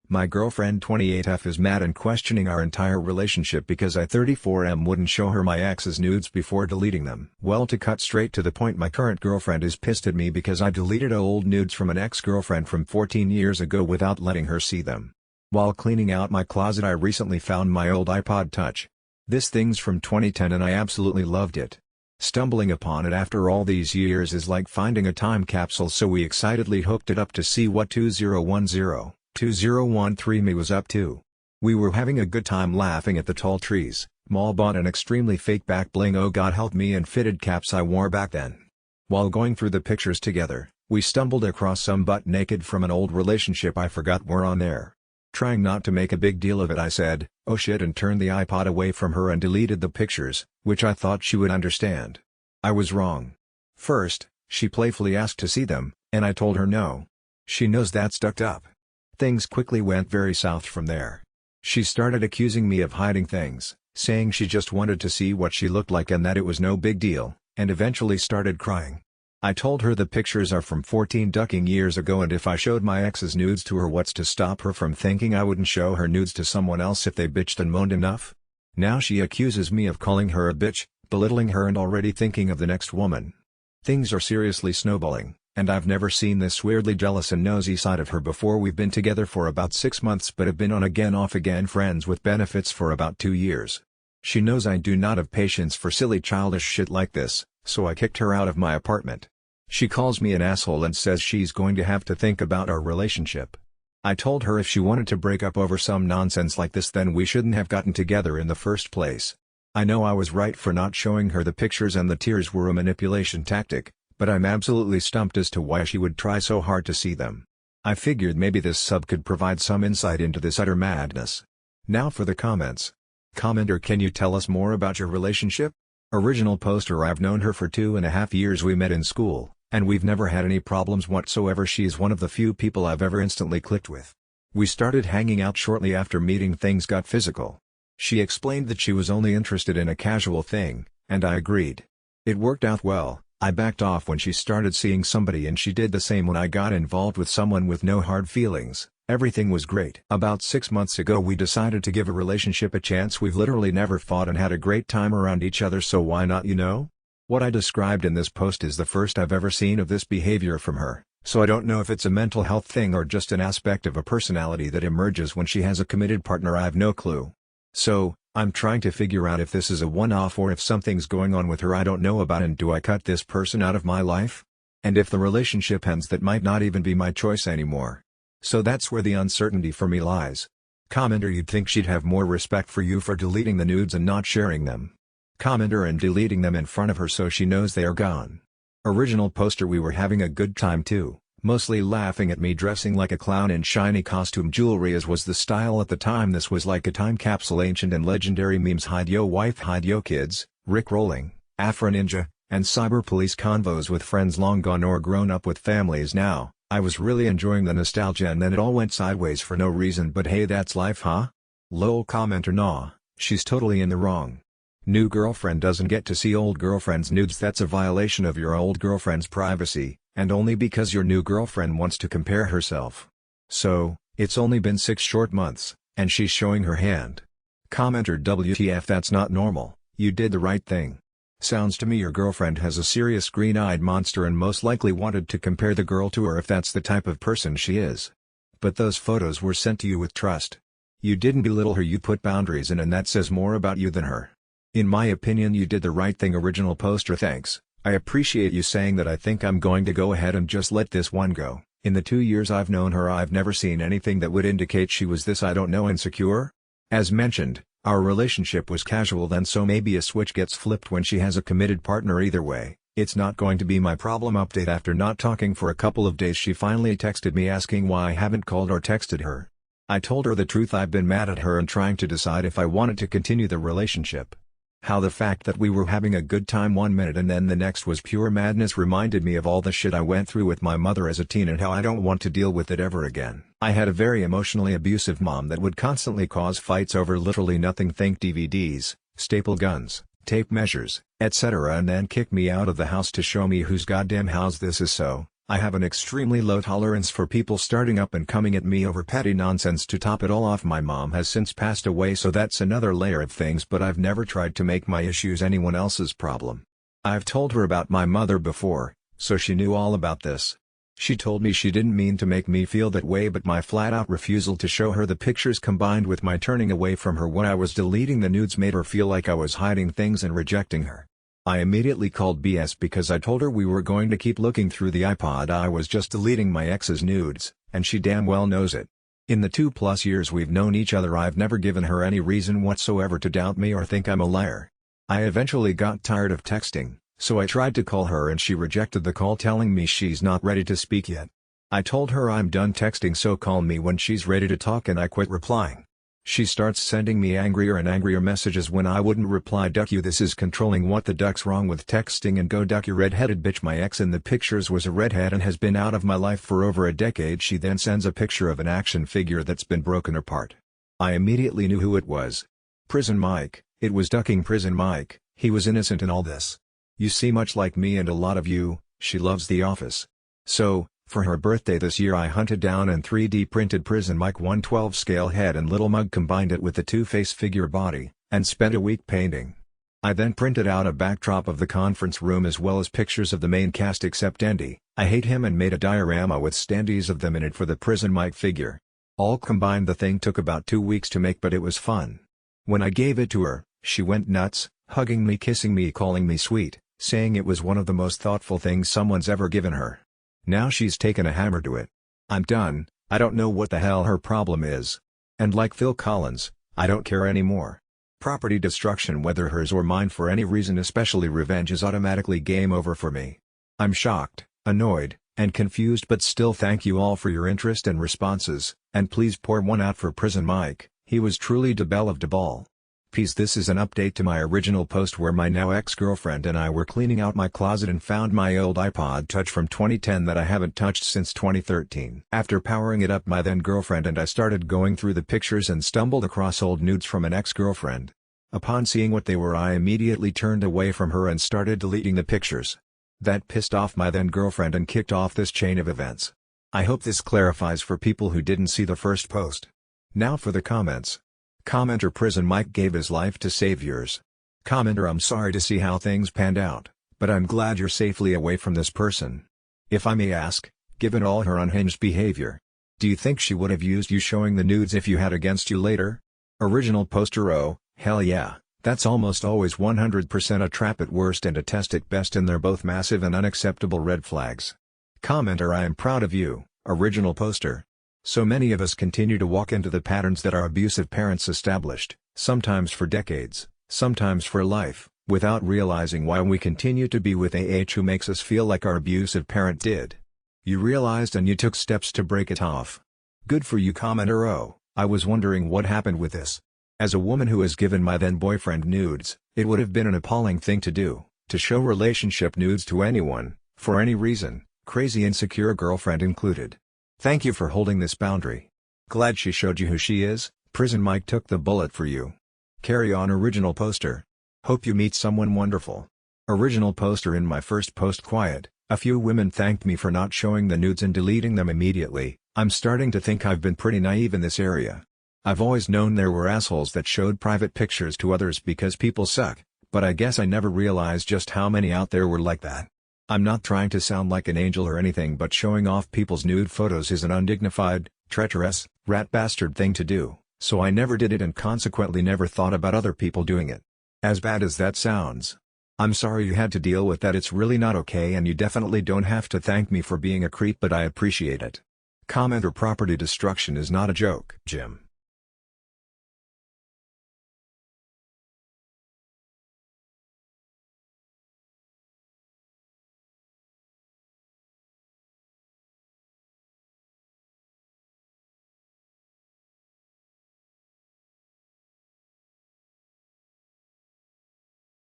My girlfriend 28F is mad and questioning our entire relationship because I 34M wouldn't show her my ex's nudes before deleting them. Well, to cut straight to the point, my current girlfriend is pissed at me because I deleted old nudes from an ex-girlfriend from 14 years ago without letting her see them. While cleaning out my closet, I recently found my old iPod Touch. This thing's from 2010 and I absolutely loved it. Stumbling upon it after all these years is like finding a time capsule, so we excitedly hooked it up to see what 2013 me was up to. We were having a good time laughing at the tall trees, mall bought and extremely fake back bling, oh god help me, and fitted caps I wore back then. While going through the pictures together, we stumbled across some butt naked from an old relationship I forgot were on there. Trying not to make a big deal of it, I said, "Oh shit," and turned the iPod away from her and deleted the pictures, which I thought she would understand. I was wrong. First, she playfully asked to see them, and I told her no. She knows that's ducked up. Things quickly went very south from there. She started accusing me of hiding things, saying she just wanted to see what she looked like and that it was no big deal, and eventually started crying. I told her the pictures are from 14 ducking years ago, and if I showed my ex's nudes to her, what's to stop her from thinking I wouldn't show her nudes to someone else if they bitched and moaned enough? Now she accuses me of calling her a bitch, belittling her, and already thinking of the next woman. Things are seriously snowballing, and I've never seen this weirdly jealous and nosy side of her before. We've been together for about 6 months but have been on again off again friends with benefits for about 2 years. She knows I do not have patience for silly childish shit like this, so I kicked her out of my apartment. She calls me an asshole and says she's going to have to think about our relationship. I told her if she wanted to break up over some nonsense like this, then we shouldn't have gotten together in the first place. I know I was right for not showing her the pictures and the tears were a manipulation tactic, but I'm absolutely stumped as to why she would try so hard to see them. I figured maybe this sub could provide some insight into this utter madness. Now for the comments. Commenter, can you tell us more about your relationship? Original poster, I've known her for 2.5 years. We met in school, and we've never had any problems whatsoever. She is one of the few people I've ever instantly clicked with. We started hanging out shortly after meeting. Things got physical. She explained that she was only interested in a casual thing, and I agreed. It worked out well. I backed off when she started seeing somebody, and she did the same when I got involved with someone with no hard feelings. Everything was great. About 6 months ago we decided to give a relationship a chance. We've literally never fought and had a great time around each other, so why not, you know? What I described in this post is the first I've ever seen of this behavior from her, so I don't know if it's a mental health thing or just an aspect of a personality that emerges when she has a committed partner. I have no clue. So, I'm trying to figure out if this is a one-off or if something's going on with her I don't know about, and do I cut this person out of my life? And if the relationship ends, that might not even be my choice anymore. So that's where the uncertainty for me lies. Commenter, you'd think she'd have more respect for you for deleting the nudes and not sharing them. Commenter, and deleting them in front of her so she knows they are gone. Original poster, we were having a good time too, mostly laughing at me dressing like a clown in shiny costume jewelry as was the style at the time. This was like a time capsule, ancient and legendary memes, hide yo wife, hide yo kids, Rick rolling, Afro Ninja, and cyber police convos with friends long gone or grown up with families now. I was really enjoying the nostalgia, and then it all went sideways for no reason, but hey, that's life, huh? Lol. Commenter, nah, she's totally in the wrong. New girlfriend doesn't get to see old girlfriend's nudes. That's a violation of your old girlfriend's privacy, and only because your new girlfriend wants to compare herself. So, it's only been 6 short months, and she's showing her hand. Commenter, WTF, that's not normal. You did the right thing. Sounds to me your girlfriend has a serious green-eyed monster and most likely wanted to compare the girl to her if that's the type of person she is. But those photos were sent to you with trust. You didn't belittle her, you put boundaries in, and that says more about you than her. In my opinion, you did the right thing. Original poster, thanks. I appreciate you saying that. I think I'm going to go ahead and just let this one go. In the 2 years I've known her, I've never seen anything that would indicate she was this, I don't know, insecure. As mentioned, our relationship was casual then, so maybe a switch gets flipped when she has a committed partner. Either way, it's not going to be my problem. Update, after not talking for a couple of days she finally texted me asking why I haven't called or texted her. I told her the truth. I've been mad at her and trying to decide if I wanted to continue the relationship. How the fact that we were having a good time 1 minute and then the next was pure madness reminded me of all the shit I went through with my mother as a teen and how I don't want to deal with it ever again. I had a very emotionally abusive mom that would constantly cause fights over literally nothing. Think DVDs, staple guns, tape measures, etc., and then kick me out of the house to show me whose goddamn house this is. So, I have an extremely low tolerance for people starting up and coming at me over petty nonsense. To top it all off, my mom has since passed away, so that's another layer of things, but I've never tried to make my issues anyone else's problem. I've told her about my mother before, so she knew all about this. She told me she didn't mean to make me feel that way, but my flat-out refusal to show her the pictures combined with my turning away from her when I was deleting the nudes made her feel like I was hiding things and rejecting her. I immediately called BS because I told her we were going to keep looking through the iPod. I was just deleting my ex's nudes, and she damn well knows it. In the 2+ years we've known each other, I've never given her any reason whatsoever to doubt me or think I'm a liar. I eventually got tired of texting, so I tried to call her and she rejected the call, telling me she's not ready to speak yet. I told her I'm done texting, so call me when she's ready to talk, and I quit replying. She starts sending me angrier and angrier messages when I wouldn't reply. Duck you, this is controlling. What the duck's wrong with texting? And go duck, you redheaded bitch. My ex in the pictures was a redhead and has been out of my life for over a decade. She then sends a picture of an action figure that's been broken apart. I immediately knew who it was. Prison Mike. It was ducking Prison Mike. He was innocent in all this. You see, much like me and a lot of you, she loves The Office. So, for her birthday this year, I hunted down and 3D printed Prison Mike 1/12 scale head and little mug, combined it with the Two-Face figure body, and spent a week painting. I then printed out a backdrop of the conference room as well as pictures of the main cast except Andy. I hate him, and made a diorama with standees of them in it for the Prison Mike figure. All combined, the thing took about 2 weeks to make, but it was fun. When I gave it to her, she went nuts, hugging me, kissing me, calling me sweet, saying it was one of the most thoughtful things someone's ever given her. Now she's taken a hammer to it. I'm done. I don't know what the hell her problem is. And like Phil Collins, I don't care anymore. Property destruction, whether hers or mine, for any reason, especially revenge, is automatically game over for me. I'm shocked, annoyed, and confused, but still thank you all for your interest and responses, and please pour one out for Prison Mike. He was truly the belle of the ball. Peace. This is an update to my original post where my now ex-girlfriend and I were cleaning out my closet and found my old iPod Touch from 2010 that I haven't touched since 2013. After powering it up, my then girlfriend and I started going through the pictures and stumbled across old nudes from an ex-girlfriend. Upon seeing what they were, I immediately turned away from her and started deleting the pictures. That pissed off my then girlfriend and kicked off this chain of events. I hope this clarifies for people who didn't see the first post. Now for the comments. Commenter: Prison Mike gave his life to save yours. Commenter: I'm sorry to see how things panned out, but I'm glad you're safely away from this person. If I may ask, given all her unhinged behavior, do you think she would have used you showing the nudes if you had against you later? Original poster: oh, hell yeah, that's almost always 100% a trap at worst and a test at best, and they're both massive and unacceptable red flags. Commenter: I am proud of you. Original poster. So many of us continue to walk into the patterns that our abusive parents established, sometimes for decades, sometimes for life, without realizing why we continue to be with who makes us feel like our abusive parent did. You realized and you took steps to break it off. Good for you. Commenter: oh, I was wondering what happened with this. As a woman who has given my then boyfriend nudes, it would have been an appalling thing to do, to show relationship nudes to anyone, for any reason, crazy insecure girlfriend included. Thank you for holding this boundary. Glad she showed you who she is. Prison Mike took the bullet for you. Carry on. Original poster. Hope you meet someone wonderful. Original poster. In my first post, quiet, a few women thanked me for not showing the nudes and deleting them immediately. I'm starting to think I've been pretty naive in this area. I've always known there were assholes that showed private pictures to others because people suck, but I guess I never realized just how many out there were like that. I'm not trying to sound like an angel or anything, but showing off people's nude photos is an undignified, treacherous, rat bastard thing to do, so I never did it and consequently never thought about other people doing it. As bad as that sounds, I'm sorry you had to deal with that. It's really not okay, and you definitely don't have to thank me for being a creep, but I appreciate it. Commenter: property destruction is not a joke. Jim.